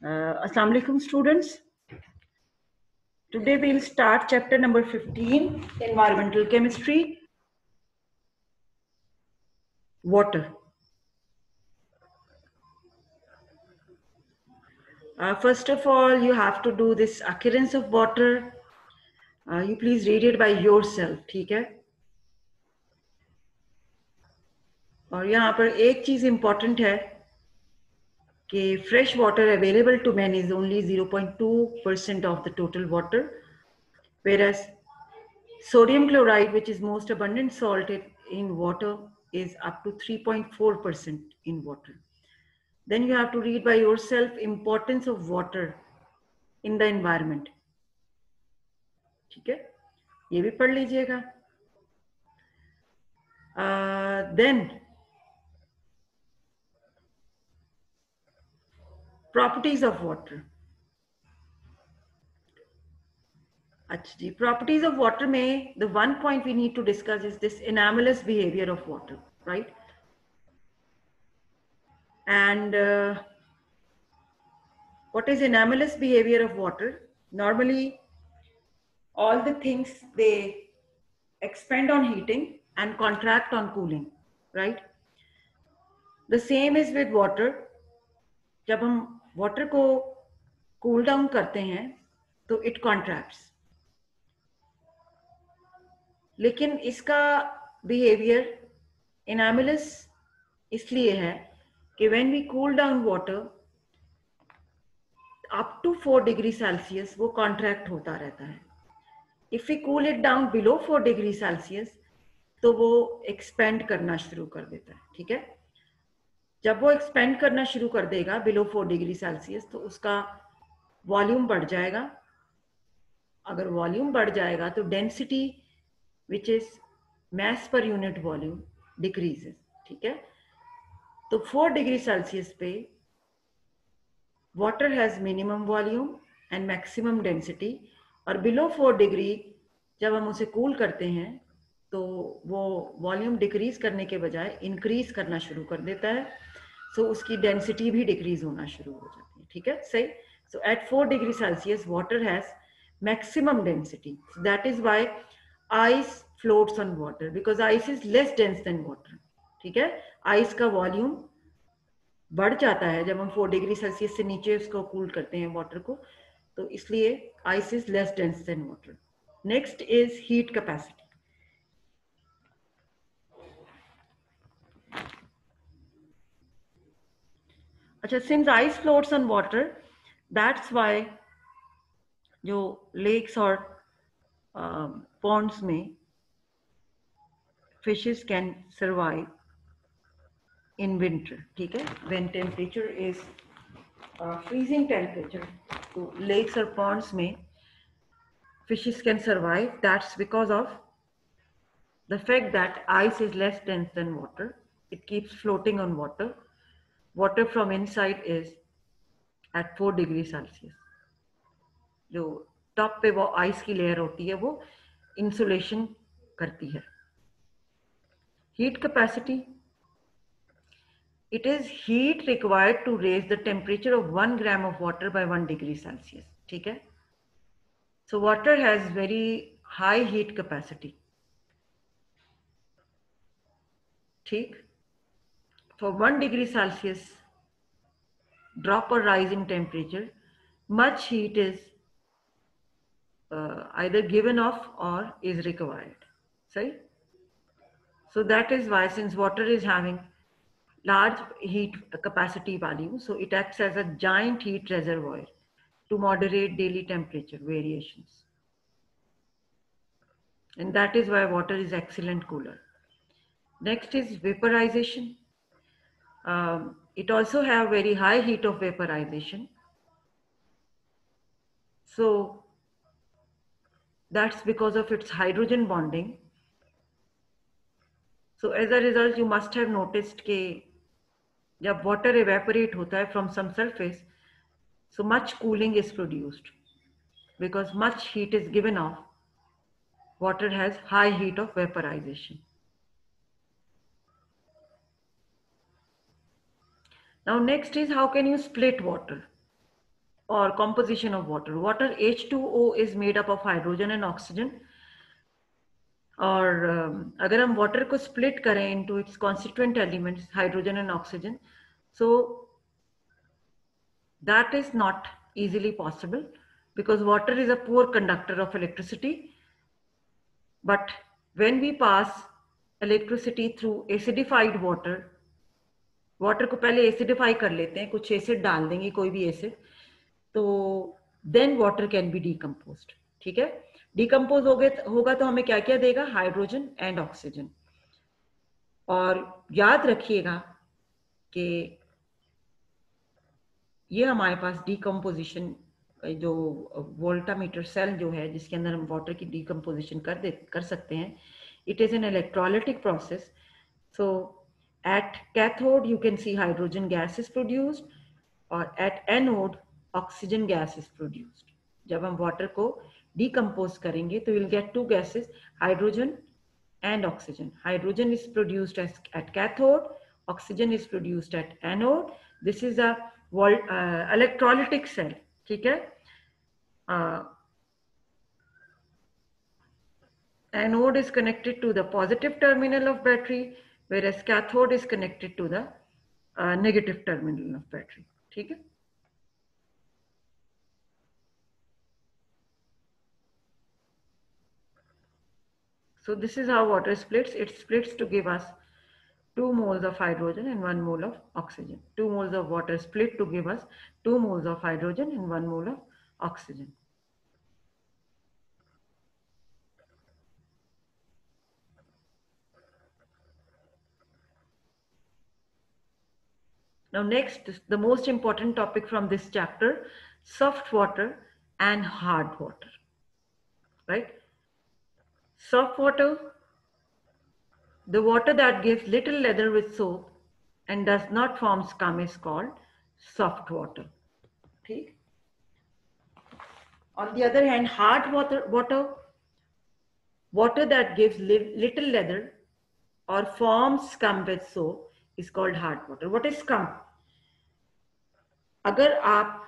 Assalamu alaikum students. Today we'll start chapter number 15, environmental chemistry, water. First of all, you have to do this occurrence of water. You please read it by yourself, ठीक है? और यहाँ पर एक चीज important है कि fresh water available to man is only 0.2% of the total water, whereas sodium chloride, which is most abundant salt in water, is up to 3.4% in water. Then you have to read by yourself importance of water in the environment. ठीक है, ये भी पढ़ लीजिएगा. Then properties of water. अच्छा जी, properties of water में the one point we need to discuss is this anomalous behavior of water, right? And what is anomalous behavior of water? Normally, all the things they expand on heating and contract on cooling, right? The same is with water. जब हम water को cool down करते हैं तो it contracts. लेकिन इसका behavior anomalous इसलिए है कि when we cool down water up to 4 degree Celsius वो contract होता रहता है. If we cool it down below 4 degree Celsius तो वो expand करना शुरू कर देता है. ठीक है, जब वो एक्सपेंड करना शुरू कर देगा बिलो 4 डिग्री सेल्सियस तो उसका वॉल्यूम बढ़ जाएगा. अगर वॉल्यूम बढ़ जाएगा तो density which is mass per unit volume decreases. ठीक है, तो 4 डिग्री सेल्सियस पे water has minimum volume and maximum density, और बिलो 4 डिग्री जब हम उसे कूल करते हैं तो वो वॉल्यूम डिक्रीज करने के बजाय इंक्रीज करना शुरू कर देता है. सो उसकी डेंसिटी भी डिक्रीज होना शुरू हो जाती है. ठीक है, सही. So at 4 degree Celsius water has maximum density. That is why ice floats on water, because ice is less dense than water. ठीक है, आइस का वॉल्यूम बढ़ जाता है जब हम 4 डिग्री सेल्सियस से नीचे उसको कूल करते हैं वाटर को, तो इसलिए ice is less dense than water. Next is heat capacity. अच्छा, since ice floats on water, that's why जो lakes और ponds में fishes can survive in winter. ठीक है, when temperature is freezing temperature, तो lakes और ponds में fishes can survive. That's because of the fact that ice is less dense than water. It keeps floating on water. Water from inside is at 4 degree Celsius. जो top पे वो ice की layer होती है वो insulation करती है. Heat capacity, it is heat required to raise the temperature of 1 gram of water by 1 degree Celsius. ठीक है, so water has very high heat capacity. ठीक, फॉर 1 डिग्री सेल्सियस ड्रॉप और rise in temperature, much heat is either given off or is required. See? So that is why, since water is having large heat capacity value, so it acts as a giant heat reservoir to moderate daily temperature variations. And that is why water is excellent cooler. Next is vaporization. It also have very high heat of vaporization. So that's because of its hydrogen bonding. So as a result, you must have noticed कि जब water evaporate होता है from some surface, so much cooling is produced because much heat is given off. Water has high heat of vaporization. Now next is how can you split water or composition of water. Water H2O is made up of hydrogen and oxygen. और अगर हम water को split करें into its constituent elements hydrogen and oxygen, so that is not easily possible because water is a poor conductor of electricity. But when we pass electricity through acidified water, water को पहले acidify कर लेते हैं, कुछ acid डाल देंगे, कोई भी एसिड, तो then water can be decomposed. ठीक है, डीकम्पोज होगा तो हमें क्या क्या देगा? Hydrogen and oxygen. और याद रखिएगा कि ये हमारे पास डीकम्पोजिशन जो वोल्टामीटर सेल जो है जिसके अंदर हम वाटर की डीकम्पोजिशन कर सकते हैं, it is an electrolytic process. So at cathode you can see hydrogen gas is produced और at anode oxygen gas is produced. जब हम water को decompose करेंगे तो we'll get two gases, hydrogen and oxygen. Hydrogen is produced at cathode, oxygen is produced at anode. This is a electrolytic cell. ठीक है, anode is connected to the positive terminal of battery, whereas cathode is connected to the negative terminal of battery. ठीक है, so this is how water splits. It splits to give us 2 moles of hydrogen and 1 mole of oxygen. 2 moles of water split to give us 2 moles of hydrogen and 1 mole of oxygen. Now next, the most important topic from this chapter, soft water and hard water. Right? Soft water, the water that gives little leather with soap and does not form scum is called soft water. Okay? On the other hand, hard water that gives little leather or forms scum with soap is called hard water. What is scum? अगर आप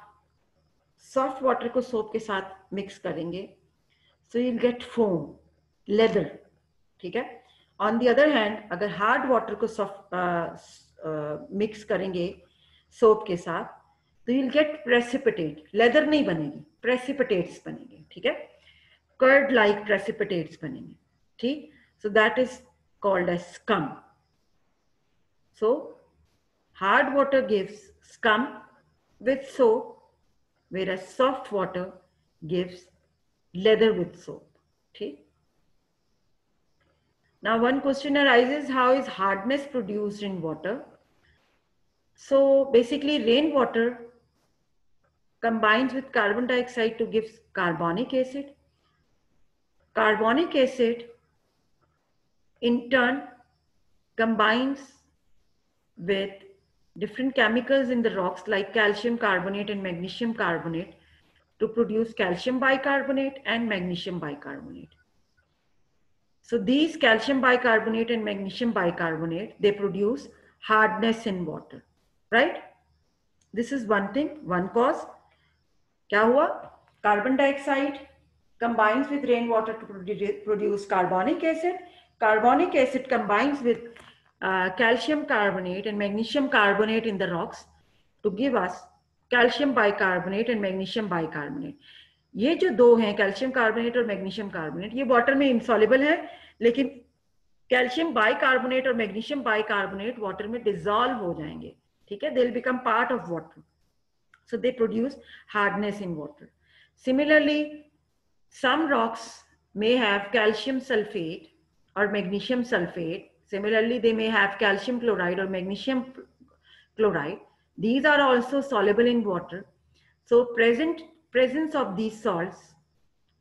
soft water को soap के साथ mix करेंगे so you'll get foam, leather. ठीक है, on the other hand अगर hard water को मिक्स करेंगे सोप के साथ तो you'll get precipitate. लेदर नहीं बनेगी, प्रेसिपिटेट्स बनेंगे. ठीक है, कर्ड लाइक प्रेसिपिटेट्स बनेंगे. ठीक, so that is called as scum. So hard water gives scum with soap, whereas soft water gives leather with soap. Okay. Now one question arises, how is hardness produced in water? So basically rainwater combines with carbon dioxide to give carbonic acid. Carbonic acid in turn combines with different chemicals in the rocks like calcium carbonate and magnesium carbonate to produce calcium bicarbonate and magnesium bicarbonate. So these calcium bicarbonate and magnesium bicarbonate, they produce hardness in water, right? This is one thing, one cause. क्या हुआ? Carbon dioxide combines with rainwater to produce carbonic acid. Carbonic acid combines with calcium carbonate and magnesium carbonate in the rocks to give us calcium bicarbonate and magnesium bicarbonate. ये जो दो हैं calcium carbonate और magnesium carbonate, ये water में insoluble है, लेकिन calcium bicarbonate और मैग्नीशियम बाइकार्बोनेट वाटर में डिसॉल्व हो जाएंगे. ठीक है, they will become part of water, so they produce hardness in water. Similarly, some rocks may have calcium sulfate or magnesium sulfate. Similarly, they may have calcium chloride or magnesium chloride. These are also soluble in water. So presence of these salts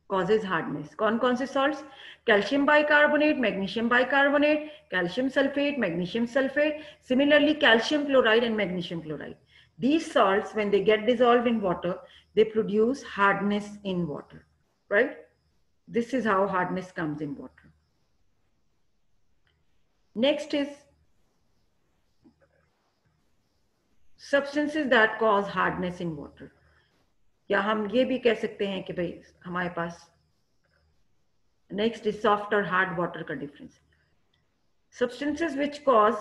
causes hardness. कौन से salts? Calcium bicarbonate, magnesium bicarbonate, calcium sulfate, magnesium sulfate. Similarly, calcium chloride and magnesium chloride. These salts, when they get dissolved in water, they produce hardness in water, right? This is how hardness comes in water. Next is substances that cause hardness in water, या हम ये भी कह सकते हैं कि भाई हमारे पास नेक्स्ट इज सॉफ्ट और हार्ड वाटर का difference. Substances which cause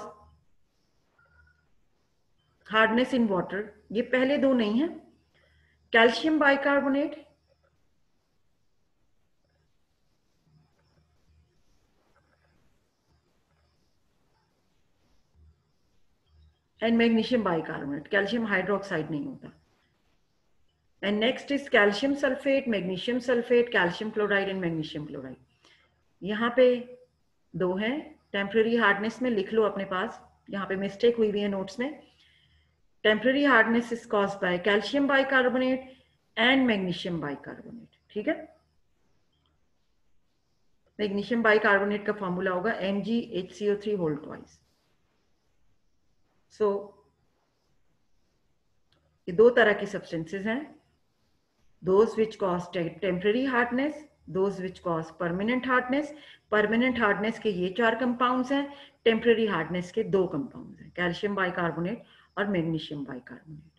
hardness in water, ये पहले दो नहीं है. Calcium bicarbonate and magnesium bicarbonate. Calcium hydroxide नहीं होता. And next is calcium sulphate, magnesium sulphate, calcium chloride and magnesium chloride. यहाँ पे दो हैं. टेम्पररी हार्डनेस में लिख लो अपने पास, यहाँ पे मिस्टेक हुई हुई है नोट्स में. Temporary hardness is caused by calcium bicarbonate and magnesium bicarbonate. ठीक है. मैग्नीशियम बाइकार्बोनेट का फॉर्मूला होगा MgHCO3 होल ट्वाइस. सो ये दो तरह की सब्सटेंसेस हैं. Those which cause temporary hardness, those which cause permanent hardness. Permanent hardness के ये 4 कंपाउंड्स हैं, टेम्पररी हार्डनेस के 2 कंपाउंड्स हैं, कैल्शियम बाइकार्बोनेट और मैग्नीशियम बाइकार्बोनेट.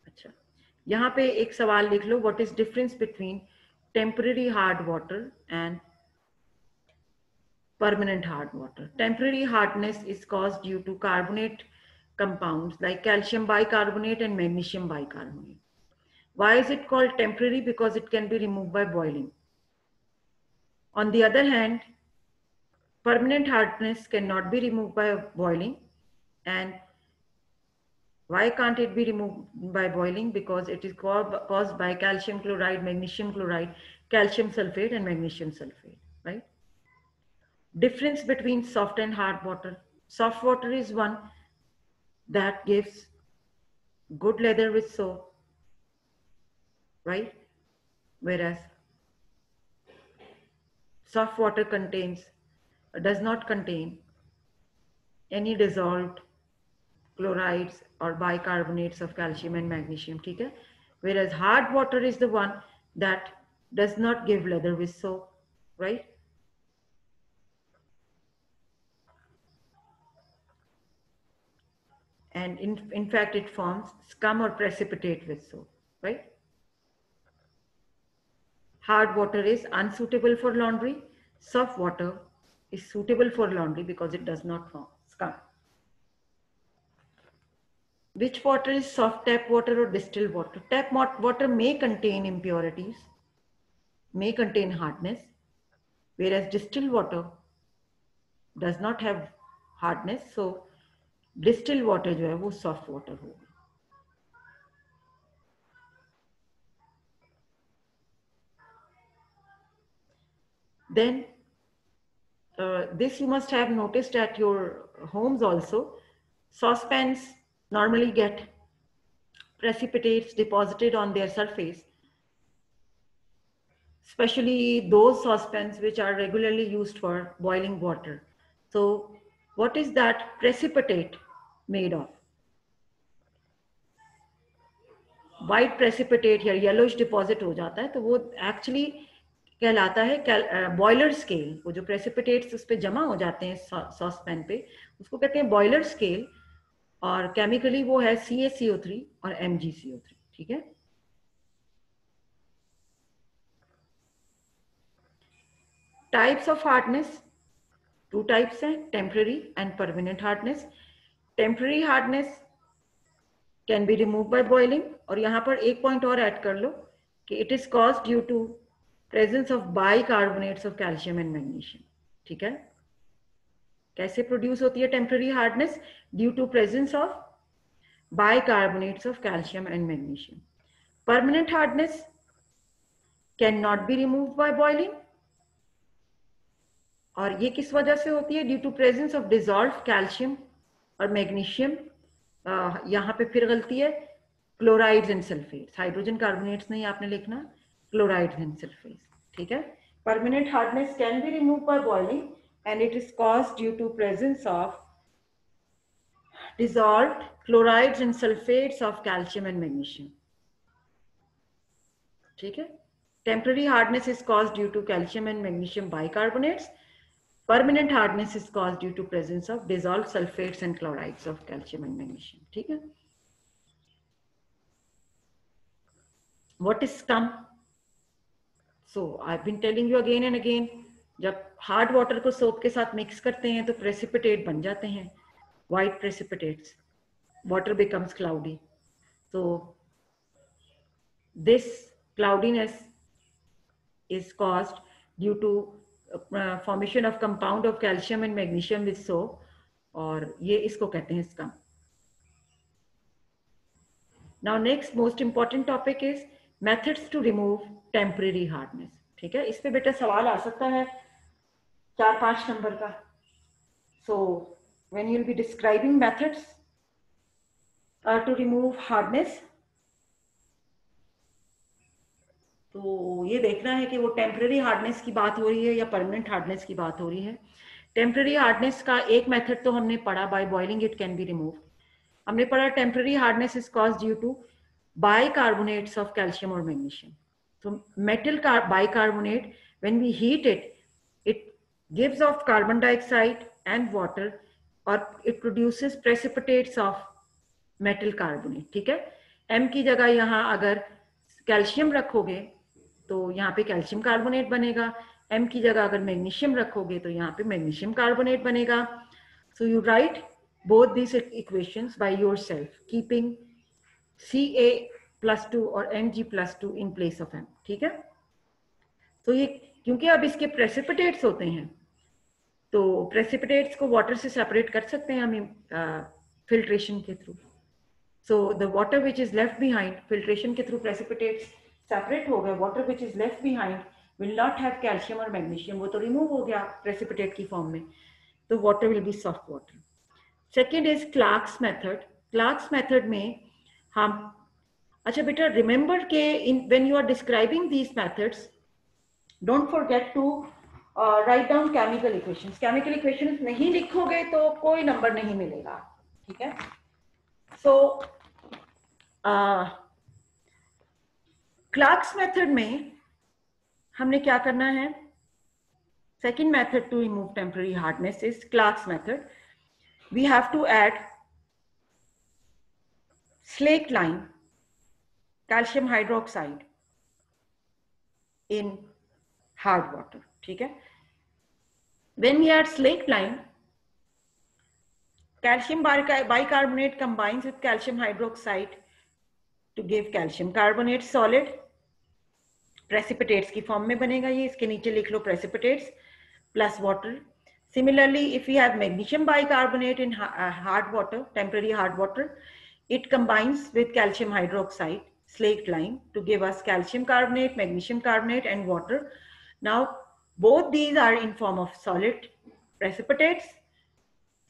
अच्छा, यहाँ पे एक सवाल लिख लो, what is difference between temporary hard water and permanent hard water. Temporary hardness is caused due to carbonate compounds like calcium bicarbonate and magnesium bicarbonate. Why is it called temporary? Because it can be removed by boiling. On the other hand, permanent hardness cannot be removed by boiling. And why can't it be removed by boiling? Because it is caused by calcium chloride, magnesium chloride, calcium sulfate and magnesium sulfate, right? Difference between soft and hard water. Soft water is one that gives good leather with soap, right? Whereas soft water does not contain any dissolved chlorides or bicarbonates of calcium and magnesium. ठीक है? Whereas hard water is the one that does not give leather with soap, right? And in fact, it forms scum or precipitate with soap, right? Hard water is unsuitable for laundry. Soft water is suitable for laundry because it does not form scum. Which water is soft tap water or distilled water? Tap water may contain impurities, may contain hardness, whereas distilled water does not have hardness. So distilled water जो है वो soft water होगी. Then this you must have noticed at your homes also. Saucepans normally get precipitates deposited on their surface, especially those saucepans which are regularly used for boiling water. So what is that precipitate made of? White precipitate या yellowish deposit हो जाता है, तो वो actually कहलाता है boiler scale. वो जो प्रेसिपिटेट्स उस पे जमा हो जाते हैं सॉसपैन पे, उसको कहते हैं बॉयलर स्केल. और केमिकली वो है CaCO3 और MgCO3. ठीक है. टाइप्स ऑफ हार्डनेस 2 टाइप्स हैं, temporary and permanent hardness. Temporary hardness can be remove by boiling. और यहाँ पर एक पॉइंट और ऐड कर लो कि it is caused due to presence of bicarbonates of calcium and magnesium. ठीक है. कैसे प्रोड्यूस होती है temporary hardness? Due to presence of bicarbonates of calcium and magnesium. Permanent hardness cannot be removed by boiling. और ये किस वजह से होती है? Due to presence of dissolve calcium और मैग्नीशियम. यहाँ पे फिर गलती है, chlorides and sulphates. Hydrogen carbonates नहीं आपने लिखना, क्लोराइड्स एंड सल्फेट्स. ठीक है. Permanent hardness can be remove by boiling and it is caused due to presence of dissolved chlorides and sulfates of calcium and magnesium. ठीक है. Temporary hardness is caused due to calcium and magnesium bicarbonates. Permanent hardness is caused due to presence of dissolved sulfates and chlorides of calcium and magnesium. ठीक है? What is scum? So I've been telling you again and again. जब hard water को soap के साथ mix करते हैं तो precipitate बन जाते हैं, white precipitates. Water becomes cloudy. So this cloudiness is caused due to formation of compound of calcium and magnesium with soap, और ये इसको कहते हैं scum. Now next most important topic is methods to remove temporary hardness. ठीक है, इस पे बेटा सवाल आ सकता है 4-5 नंबर का. So when you'll be describing methods to remove hardness, तो ये देखना है कि वो टेम्पररी हार्डनेस की बात हो रही है या परमानेंट हार्डनेस की बात हो रही है. टेम्पररी हार्डनेस का एक मेथड तो हमने पढ़ा, by boiling it can be remove. हमने पढ़ा temporary hardness is caused due to bicarbonates of calcium or magnesium. So metal bicarbonate, when we heat it, it gives off carbon dioxide and water, or it produces precipitates of metal carbonate. ठीक है, M की जगह यहाँ अगर calcium रखोगे तो यहाँ पे कैल्शियम कार्बोनेट बनेगा, M की जगह अगर मैग्नीशियम रखोगे तो यहाँ पे मैग्नीशियम कार्बोनेट बनेगा. So you write both these equations by yourself, keeping Ca+2 और Mg+2 in place of M. ठीक है, तो ये क्योंकि अब इसके प्रेसिपिटेट्स होते हैं तो प्रेसिपिटेट्स को वाटर से सेपरेट कर सकते हैं हम फिल्ट्रेशन के through. So the water which is left behind, filtration के थ्रू प्रेसिपिटेट्स सेपरेट हो गए, water which is left behind will not have calcium और मैग्नीशियम, वो तो रिमूव हो गया प्रेसिपिटेट की फॉर्म में, तो water will be soft water. Second is Clark's method. Clark's method में हम, अच्छा बेटा रिमेंबर के when you are describing these methods don't forget to write down chemical equations. Chemical equations नहीं लिखोगे तो कोई नंबर नहीं मिलेगा. ठीक है, सो क्लार्क्स मेथड में हमने क्या करना है, second method to remove temporary hardness is Clark's method. We have to add slaked lime, calcium hydroxide in hard water. ठीक है, when we add slaked lime, calcium bicarbonate combines with calcium hydroxide to give calcium carbonate solid. Precipitates की form में बनेगा ये, इसके नीचे लिख लो precipitates plus water. Similarly, if we have magnesium bicarbonate in hard water, temporary hard water, it combines with calcium hydroxide, slaked lime, to give us calcium carbonate, magnesium carbonate and water. Now both these are in form of solid precipitates.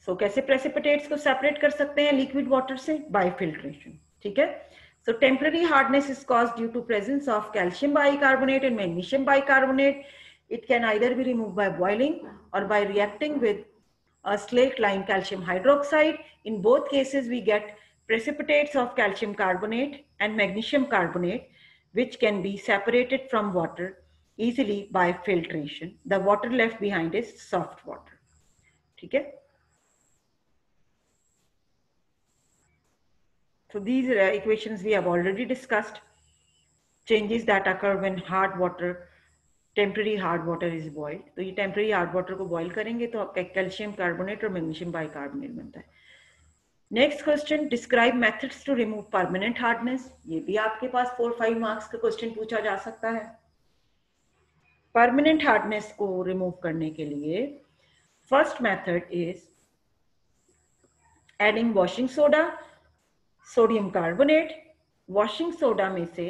So कैसे precipitates को separate कर सकते हैं liquid water से? By filtration. ठीक है, so temporary hardness is caused due to presence of calcium bicarbonate and magnesium bicarbonate. It can either be removed by boiling or by reacting with a slaked lime calcium hydroxide. In both cases we get precipitates of calcium carbonate and magnesium carbonate, which can be separated from water easily by filtration. The water left behind is soft water. ठीक है, so these equations we have already discussed. Changes that occur when hard water, temporary hard water is boiled. तो ये temporary hard water को boil करेंगे तो calcium carbonate और magnesium bicarbonate बनता है. Next question, describe methods to remove permanent hardness. ये भी आपके पास 4-5 मार्क्स का क्वेश्चन पूछा जा सकता है. परमानेंट हार्डनेस को रिमूव करने के लिए first method is adding washing soda, sodium carbonate. Washing soda में से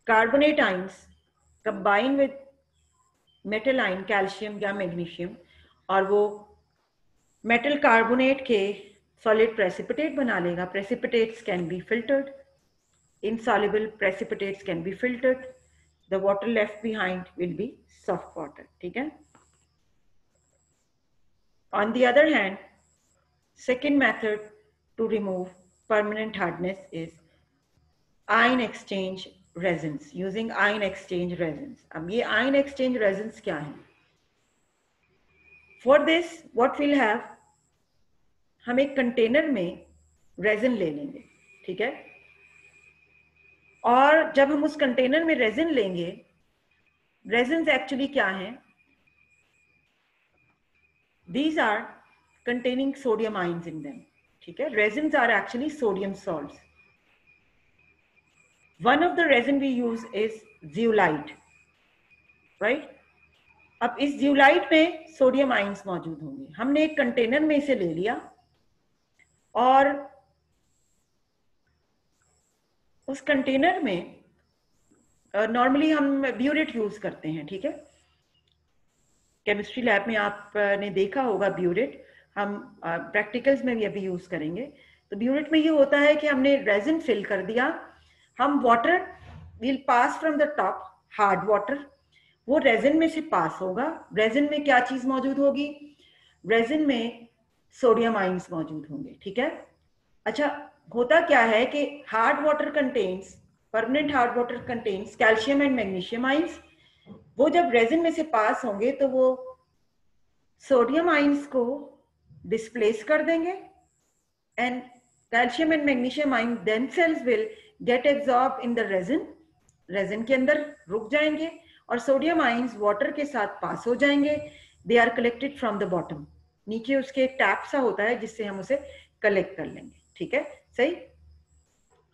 carbonate ions combine with metal आइन कैल्शियम या मैग्नीशियम, और वो मेटल कार्बोनेट के solid precipitate बना लेगा. Precipitates can be filtered. Insoluble precipitates can be filtered. The water left behind will be soft water. ठीक है. On the other hand, second method to remove permanent hardness is ion exchange resins using ion exchange resins. अब ये ion exchange resins क्या है? For this what will have, हम एक container में resin ले लेंगे, ठीक है? और जब हम उस कंटेनर में रेजिन लेंगे, रेजिन्स एक्चुअली क्या हैं? These are containing sodium ions in them, ठीक है? Resins are actually sodium salts. One of the resin we use is zeolite, right? अब इस zeolite में सोडियम आयंस मौजूद होंगे। हमने एक कंटेनर में इसे ले लिया और उस कंटेनर में नॉर्मली हम ब्यूरेट यूज करते हैं, ठीक है? केमिस्ट्री लैब में आपने देखा होगा ब्यूरेट, हम प्रैक्टिकल्स में भी अभी यूज करेंगे। तो ब्यूरेट में ये होता है कि हमने रेजिन फिल कर दिया, हम water will pass from the top, hard water, वो रेजिन में से पास होगा। रेजिन में क्या चीज मौजूद होगी? रेजिन में सोडियम आयंस मौजूद होंगे, ठीक है? अच्छा, होता क्या है कि hard water contains, permanent hard water contains calcium and magnesium ions. वो जब रेजिन में से पास होंगे तो वो सोडियम आयंस को डिस्प्लेस कर देंगे and calcium and magnesium ion themselves will get absorb in the resin, resin के अंदर रुक जाएंगे और सोडियम आयंस वाटर के साथ पास हो जाएंगे। They are collected from the bottom, नीचे उसके एक टैप सा होता है जिससे हम उसे कलेक्ट कर लेंगे, ठीक है? सही?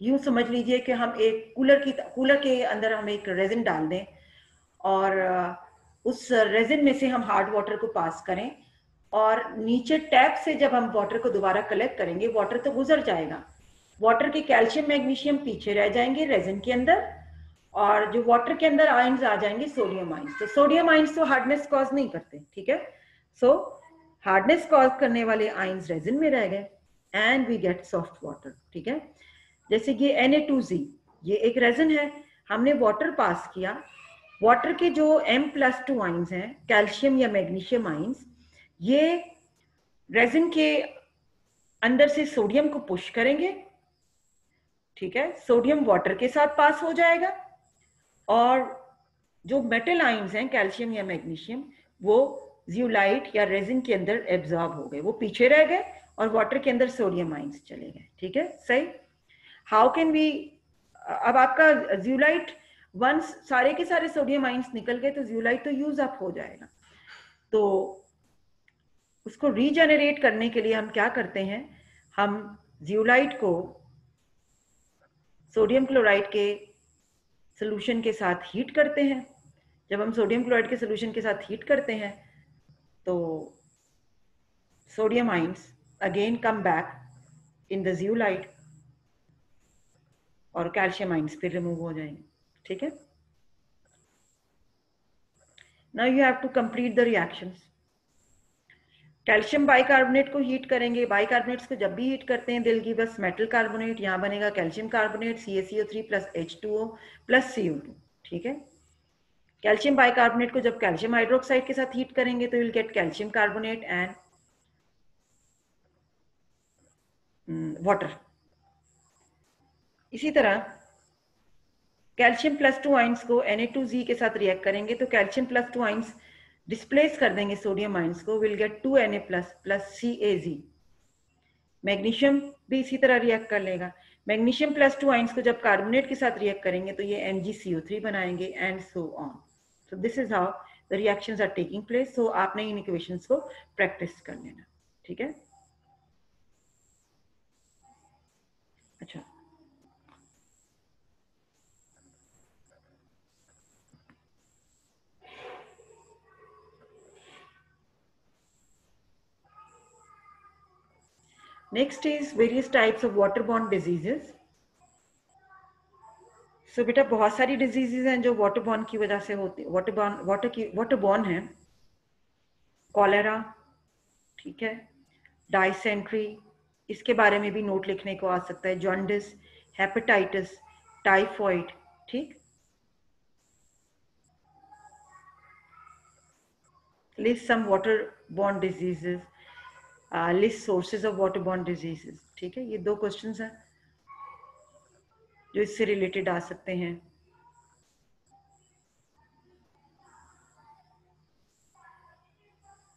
यूं समझ लीजिए कि हम एक कूलर के अंदर हम एक रेजिन डाल दें और उस रेजिन में से हम हार्ड वाटर को पास करें और नीचे टैप से जब हम वाटर को दोबारा कलेक्ट करेंगे, वाटर तो गुजर जाएगा, वाटर के कैल्शियम मैग्नीशियम पीछे रह जाएंगे रेजिन के अंदर और जो वाटर के अंदर आयंस आ जाएंगे सोडियम आयंस। तो सोडियम आयंस तो हार्डनेस कॉज नहीं करते, ठीक है? सो हार्डनेस कॉज करने वाले आयंस रेजिन में रह गए and we get soft water, ठीक है? जैसे ये Na2Z, ये एक रेजिन है, हमने वाटर पास किया, वाटर के जो M+2 आयंस हैं, कैल्शियम या मैग्नीशियम आयंस, ये रेजिन के अंदर से सोडियम को पुश करेंगे, ठीक है? सोडियम वाटर के साथ पास हो जाएगा और जो मेटल आयंस हैं, कैल्शियम या मैग्नीशियम, वो जियोलाइट या रेजिन के अंदर एब्जॉर्ब हो गए, वो पीछे रह गए और वाटर के अंदर सोडियम आयंस चले गए, ठीक है? सही? हाउ कैन वी, अब आपका जियोलाइट वंस सारे के सारे सोडियम आयंस निकल गए तो जियोलाइट तो यूज अप हो जाएगा। तो उसको रीजेनरेट करने के लिए हम क्या करते हैं? हम जियोलाइट को सोडियम क्लोराइड के सोल्यूशन के साथ हीट करते हैं। जब हम सोडियम क्लोराइड के सोल्यूशन के साथ हीट करते हैं तो sodium ions again come back in the zeolite और कैल्शियम आयंस फिर रिमूव हो जाएंगे, ठीक है? Now you have to complete the reactions. Calcium bicarbonate को हीट करेंगे, बाइकार्बोनेट्स को जब भी हीट करते हैं दिल की बस मेटल कार्बोनेट, यहाँ बनेगा calcium carbonate CaCO3 plus H2O plus CO2, ठीक है? कैल्शियम बाइकार्बोनेट को जब कैल्शियम हाइड्रोक्साइड के साथ हीट करेंगे तो will get calcium carbonate and water. इसी तरह कैल्शियम +2 आयंस को Na2Z के साथ रिएक्ट करेंगे तो कैल्शियम +2 आयंस डिस्प्लेस कर देंगे सोडियम आयंस को, will get 2Na plus CaZ। Magnesium भी इसी तरह रिएक्ट कर लेगा, मैग्नीशियम +2 आयंस को जब कार्बोनेट के साथ रिएक्ट करेंगे तो ये MgCO3 बनाएंगे and so on. So this is how the reactions are taking place. So आपने इन इक्वेशंस को प्रैक्टिस कर लेना, ठीक है? अच्छा, next is various types of waterborne diseases. So बेटा बहुत सारी डिजीजेज हैं जो वाटरबॉर्न की वजह से होती, वाटरबॉर्न है। कॉलेरा, ठीक है? डायसेंट्री, इसके बारे में भी नोट लिखने को आ सकता है। जॉन्डिस, हेपेटाइटिस, टाइफॉइड, ठीक? List some waterborne diseases, list sources of waterborne diseases, ठीक है? ये 2 क्वेश्चंस हैं जो इससे रिलेटेड आ सकते हैं।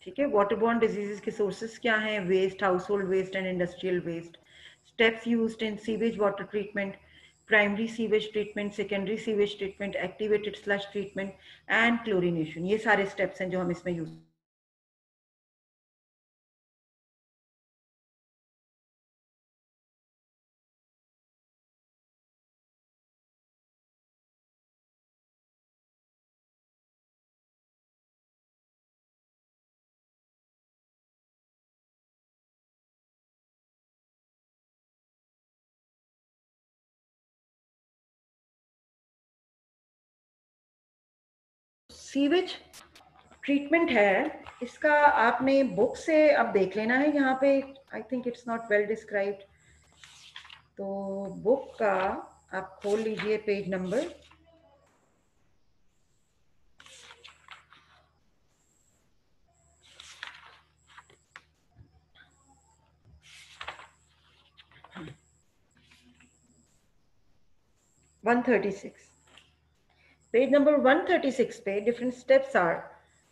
ठीक है। वाटरबॉर्न डिजीजेस के सोर्सेस क्या हैं? Waste, household waste and industrial waste. Steps used in sewage water treatment, primary sewage treatment, secondary sewage treatment, activated sludge treatment and chlorination. ये सारे स्टेप्स हैं जो हम इसमें यूज। सीवेज ट्रीटमेंट है, इसका आपने बुक से अब देख लेना है। यहाँ पे I think it's not well described, तो बुक का आप खोल लीजिए पेज नंबर 136। पेज नंबर 136 पे different steps are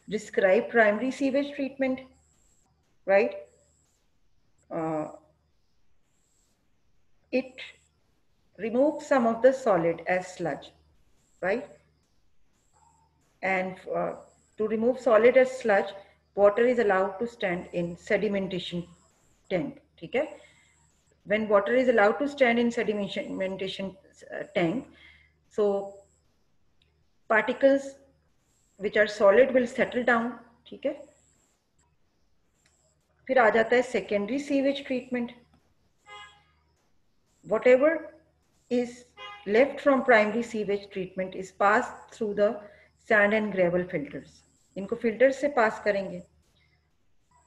describe primary sewage treatment, right? It removes some of the solid as sludge, right? And to remove solid as sludge, water is allowed to stand in sedimentation tank. ठीक है? When water is allowed to stand in sedimentation tank, so particles which are solid will settle down. ठीक है? फिर आ जाता है secondary sewage treatment. Whatever is left from primary sewage treatment is passed through the sand and gravel filters. इनको filters से पास करेंगे।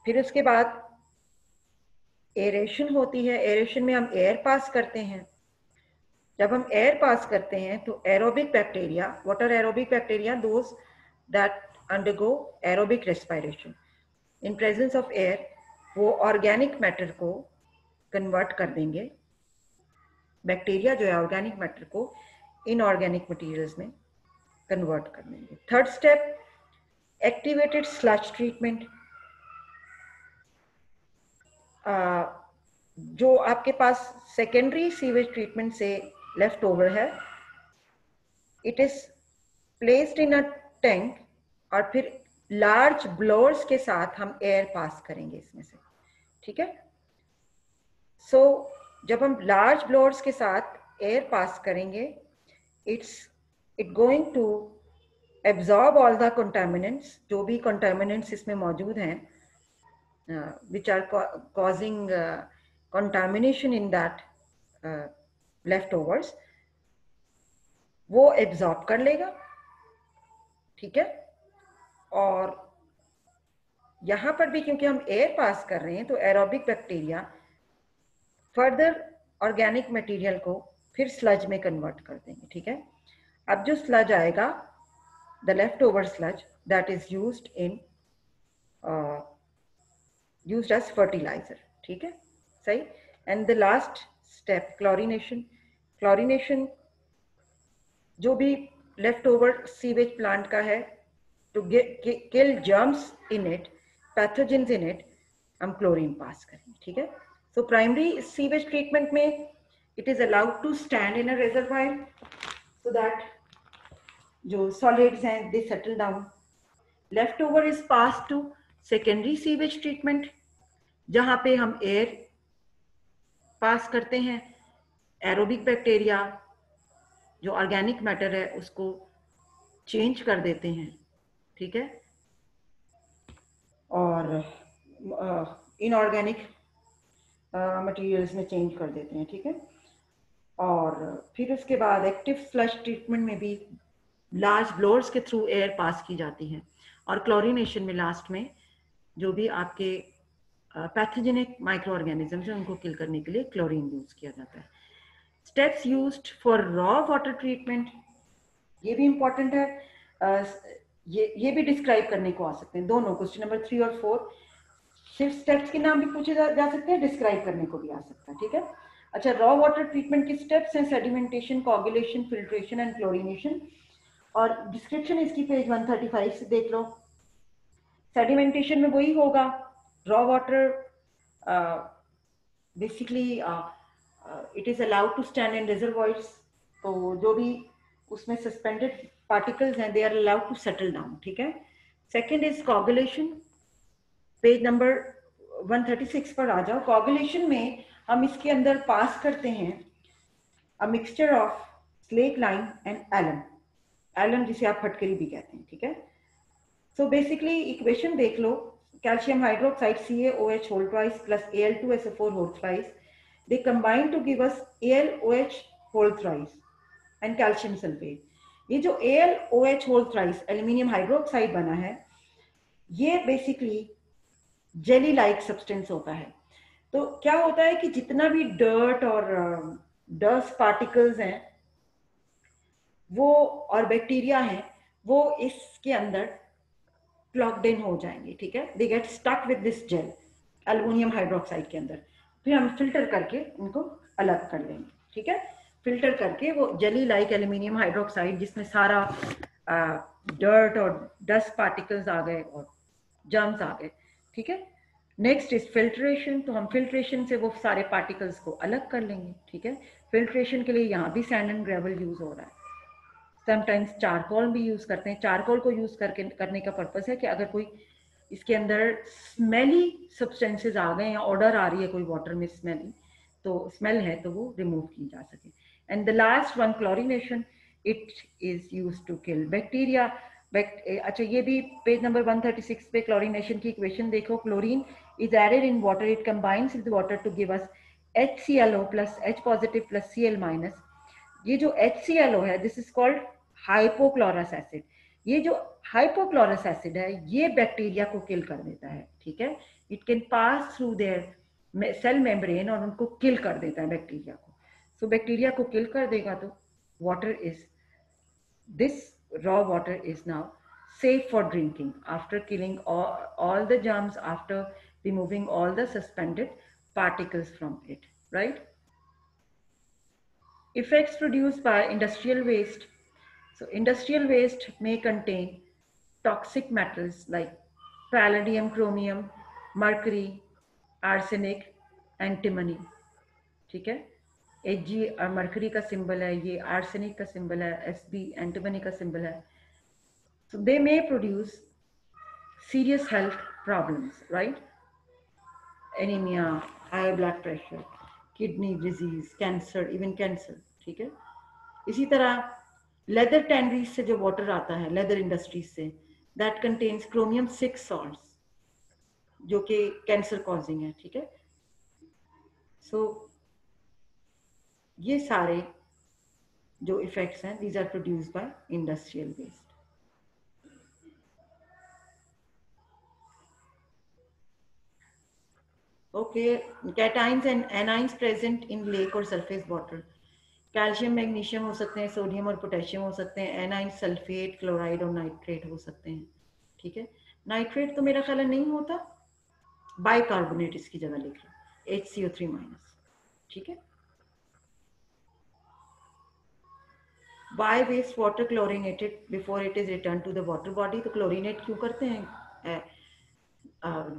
फिर उसके बाद एरेशन होती है। एरेशन में हम एयर पास करते हैं। जब हम एयर पास करते हैं तो aerobic bacteria, what are aerobic bacteria? Those that undergo aerobic respiration in presence of air, वो ऑर्गेनिक मैटर को कन्वर्ट कर देंगे। बैक्टीरिया जो है ऑर्गेनिक मैटर को इनऑर्गेनिक मटेरियल्स में कन्वर्ट कर देंगे। Third step, activated sludge treatment. जो आपके पास सेकेंडरी सीवेज ट्रीटमेंट से लेफ्ट ओवर है, it is placed in a tank और फिर लार्ज ब्लोअर्स के साथ हम एयर पास करेंगे इसमें से। ठीक है? सो जब हम लार्ज ब्लोअर्स के साथ एयर पास करेंगे, it going to absorb all the contaminants, जो भी कंटामिनेंट्स इसमें मौजूद हैं which are causing contamination in that leftovers, वो एब्जॉर्ब कर लेगा। ठीक है? और यहां पर भी क्योंकि हम एयर पास कर रहे हैं तो aerobic bacteria further organic material को फिर स्लज में कन्वर्ट कर देंगे। ठीक है? अब जो स्लज आएगा, the left over sludge, that is used as fertilizer. ठीक है? सही? And the last step, chlorination. Chlorination जो भी लेफ्ट ओवर सीवेज प्लांट का है, to kill germs in it, pathogens in it, हम क्लोरीन पास करेंगे। ठीक है? सो प्राइमरी सीवेज ट्रीटमेंट में it is allowed to stand in a reservoir so that जो सॉलिड्स हैं they settle down. Left over is pass to secondary sewage treatment, जहां पे हम एयर पास करते हैं। एरोबिक बैक्टीरिया जो ऑर्गेनिक मैटर है उसको चेंज कर देते हैं। ठीक है? और इनऑर्गेनिक मटेरियल्स में चेंज कर देते हैं। ठीक है? और फिर उसके बाद एक्टिव फ्लश ट्रीटमेंट में भी लार्ज ब्लोअर्स के थ्रू एयर पास की जाती है। और क्लोरीनेशन में लास्ट में जो भी आपके पैथोजेनिक माइक्रो ऑर्गेनिजम्स हैं उनको किल करने के लिए क्लोरीन यूज किया जाता है। Steps used for raw water treatment, ये भी इंपॉर्टेंट है। ये भी डिस्क्राइब करने को आ सकते हैं दोनों। क्वेश्चन नंबर 3 और 4 सिर्फ स्टेप्स के नाम भी पूछे जा सकते हैं, डिस्क्राइब करने को भी आ सकता है। ठीक है? अच्छा, रॉ वाटर ट्रीटमेंट के स्टेप्स हैं sedimentation, coagulation, filtration and chlorination. और डिस्क्रिप्शन इसकी पेज 135 से देख लो। सेडिमेंटेशन में वही होगा, raw water basically it is allowed to stand in reservoirs, तो जो भी उसमें सस्पेंडेड पार्टिकल्स हैं they are allowed to settle down, ठीक है। Second is coagulation, page number 136 पर आ जाओ। कॉगुलेशन में हम इसके अंदर पास करते हैं a mixture of slaked lime and alum, alum जिसे आप फटकरी भी कहते हैं, ठीक है। सो बेसिकली इक्वेशन देख लो, calcium hydroxide CaOH whole twice plus Al2SO4 whole twice, they combine to give us AlOH whole thrice and calcium sulfate. ये जो AlOH whole thrice aluminium hydroxide बना है, ये बेसिकली जेली लाइक सब्सटेंस होता है। तो क्या होता है कि जितना भी डर्ट और डस्ट पार्टिकल्स हैं वो और बैक्टीरिया हैं वो इसके अंदर क्लॉक्ड इन हो जाएंगे, ठीक है। They get stuck with this gel aluminium hydroxide के अंदर, फिर हम फिल्टर करके उनको अलग कर लेंगे, ठीक है। फिल्टर करके वो जेली लाइक एल्युमिनियम हाइड्रोक्साइड जिसमें सारा डर्ट और डस्ट पार्टिकल्स आ गए और जर्म्स आ गए, ठीक है। नेक्स्ट इज फिल्ट्रेशन, तो हम फिल्ट्रेशन से वो सारे पार्टिकल्स को अलग कर लेंगे, ठीक है। फिल्ट्रेशन के लिए यहाँ भी सैंड एंड ग्रेवल यूज हो रहा है, समटाइम्स चारकोल भी यूज करते हैं। चारकोल को यूज करने का पर्पस है कि अगर कोई इसके अंदर स्मेली सब्सटेंसेस आ गए या ऑर्डर आ रही है कोई वाटर में स्मेली, तो स्मेल है तो वो रिमूव की जा सके। And the last one chlorination, it is use to kill bacteria. अच्छा ये भी पेज नंबर 136 पे क्लोरीनेशन की इक्वेशन देखो। Chlorine is added in water, it combines with water to give us HClO plus H positive plus Cl minus. ये जो HClO है this is called hypochlorous acid. ये जो हाइपोक्लोरस एसिड है ये बैक्टीरिया को किल कर देता है, ठीक है। It can pass through their cell membrane और उनको किल कर देता है बैक्टीरिया को। सो बैक्टीरिया को किल कर देगा तो water is, this raw water is now safe for drinking after killing all the germs, after removing all the suspended particles from it, right? Effects produced by industrial waste. So industrial waste may contain toxic metals like palladium, chromium, mercury, arsenic, antimony, ठीक है। Ag mercury का symbol है, ये arsenic का symbol है, Sb antimony का symbol है। So they may produce serious health problems, right? Anemia, high blood pressure, kidney disease, cancer, even cancer, ठीक है। इसी तरह लेदर टैनरीज से जो वाटर आता है लेदर इंडस्ट्रीज से, दैट कंटेन्स क्रोमियम 6 सॉल्ट्स जो कि कैंसर कॉजिंग है, ठीक है। सो ये सारे जो इफेक्ट्स हैं these are produced by industrial waste. Okay, cations and anions present in lake और सरफेस वाटर। कैल्शियम मैग्नीशियम हो सकते हैं, सोडियम और पोटेशियम हो सकते हैं, एनाइन सल्फेट, क्लोराइड और नाइट्रेट हो सकते हैं, ठीक है। नाइट्रेट तो मेरा ख्याल नहीं होता, बाइकार्बोनेट इसकी जगह लिख लो, HCO3 माइनस, ठीक है। Why waste water chlorinated before it is returned to the water body? तो क्लोरीनेट क्यों करते हैं?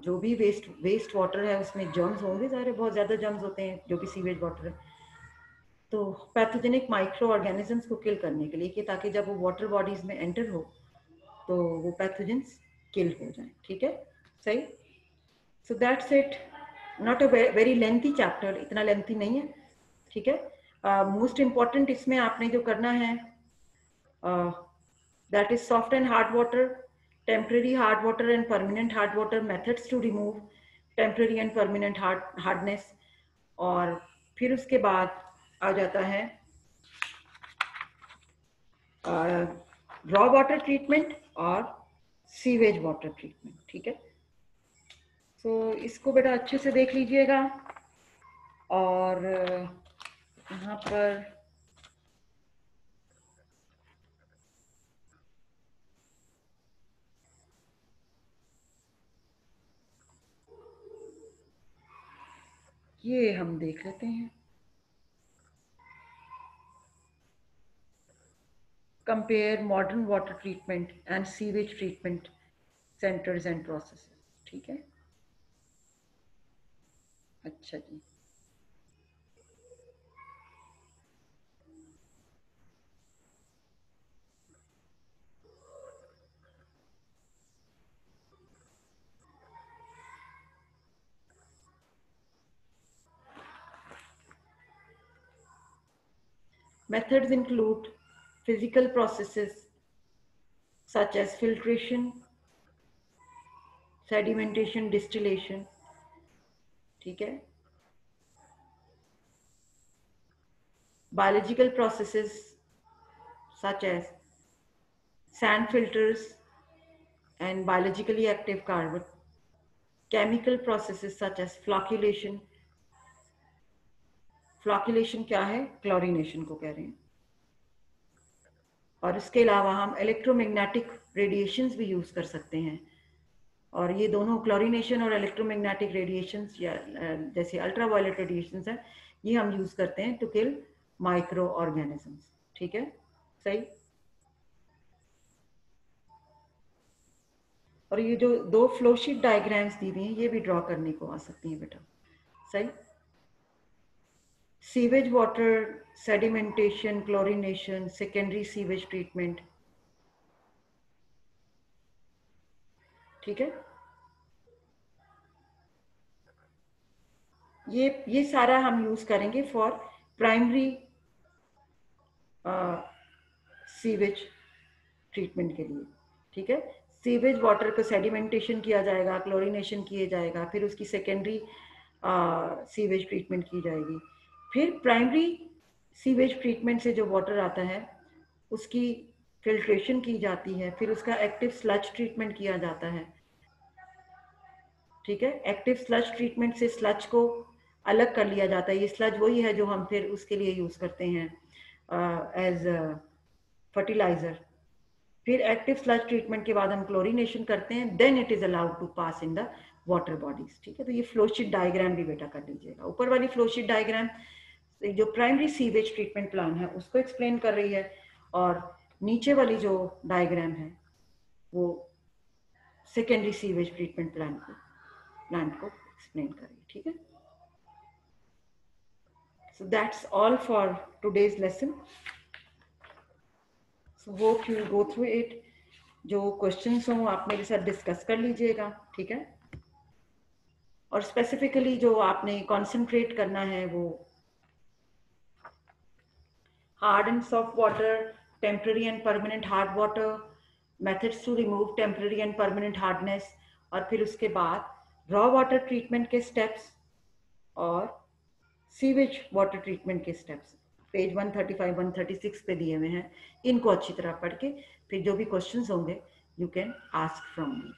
जो भी वेस्ट वाटर है उसमें जर्म्स होंगे, ज़ाहिर बहुत ज़्यादा जर्म्स होते हैं जो भी सीवेज वाटर है, तो पैथोजेनिक माइक्रो ऑर्गेनिजम्स को किल करने के लिए कि ताकि जब वो वाटर बॉडीज में एंटर हो तो वो पैथोजेंस किल हो जाए, ठीक है, सही। So that's it, not a very lengthy chapter, इतना लेंथी नहीं है, ठीक है। मोस्ट इम्पॉर्टेंट इसमें आपने जो करना है that is soft and hard water, temporary hard water and permanent hard water, methods to remove temporary and permanent hardness, और फिर उसके बाद आ जाता है रॉ वाटर ट्रीटमेंट और सीवेज वाटर ट्रीटमेंट, ठीक है। तो इसको बेटा अच्छे से देख लीजिएगा, और यहाँ पर ये हम देख लेते हैं, compare modern water treatment and sewage treatment centres and processes. ठीक है, अच्छा जी। Methods include physical processes such as filtration, sedimentation, distillation। ठीक है, biological processes such as sand filters and biologically active carbon, chemical processes such as flocculation। फ्लॉक्यूलेशन क्या है? Chlorination को कह रहे हैं। और इसके अलावा हम इलेक्ट्रोमैग्नेटिक रेडिएशंस भी यूज कर सकते हैं, और ये दोनों क्लोरीनेशन और इलेक्ट्रोमैग्नेटिक रेडिएशंस या जैसे अल्ट्रावायलेट रेडिएशंस हैं, ये हम यूज करते हैं टू किल माइक्रो ऑर्गेनिजम्स। ठीक है, सही। और ये जो दो फ्लोशीट डायग्राम्स दी हुई हैं, ये भी ड्रॉ करने को आ सकती हैं बेटा, सही। Sewage water, sedimentation, chlorination, secondary sewage treatment. ठीक है, ये सारा हम यूज करेंगे फॉर प्राइमरी सीवेज ट्रीटमेंट के लिए। ठीक है, सीवेज वाटर को सेडिमेंटेशन किया जाएगा, क्लोरीनेशन किया जाएगा, फिर उसकी सेकेंडरी सीवेज ट्रीटमेंट की जाएगी, फिर प्राइमरी सीवेज ट्रीटमेंट से जो वाटर आता है उसकी फिल्ट्रेशन की जाती है, फिर उसका एक्टिव स्लज ट्रीटमेंट किया जाता है। ठीक है, एक्टिव स्लज ट्रीटमेंट से स्लज को अलग कर लिया जाता है। ये स्लज वही है जो हम फिर उसके लिए यूज करते हैं एज फर्टिलाइजर। फिर एक्टिव स्लज ट्रीटमेंट के बाद हम क्लोरीनेशन करते हैं, then it is allowed to pass in the water bodies. ठीक है, तो ये फ्लोशीट डायग्राम भी बेटा कर लीजिएगा। ऊपर वाली फ्लोशीट डायग्राम जो प्राइमरी सीवेज ट्रीटमेंट प्लान है उसको एक्सप्लेन कर रही है, और नीचे वाली जो डायग्राम है वो सेकेंडरी सीवेज ट्रीटमेंट प्लान को एक्सप्लेन कर रही है। ठीक है, so that's all for today's lesson, so hope you go through it। जो क्वेश्चंस हो आप मेरे साथ डिस्कस कर लीजिएगा। ठीक है, और स्पेसिफिकली जो आपने कंसंट्रेट करना है वो hard and soft water, temporary and permanent hard water, methods to remove temporary and permanent hardness, और फिर उसके बाद रॉ वाटर ट्रीटमेंट के स्टेप्स और सीवेज वाटर ट्रीटमेंट के स्टेप्स पेज 135 136 पे दिए हुए हैं। इनको अच्छी तरह पढ़ के फिर जो भी क्वेश्चंस होंगे you can ask from me.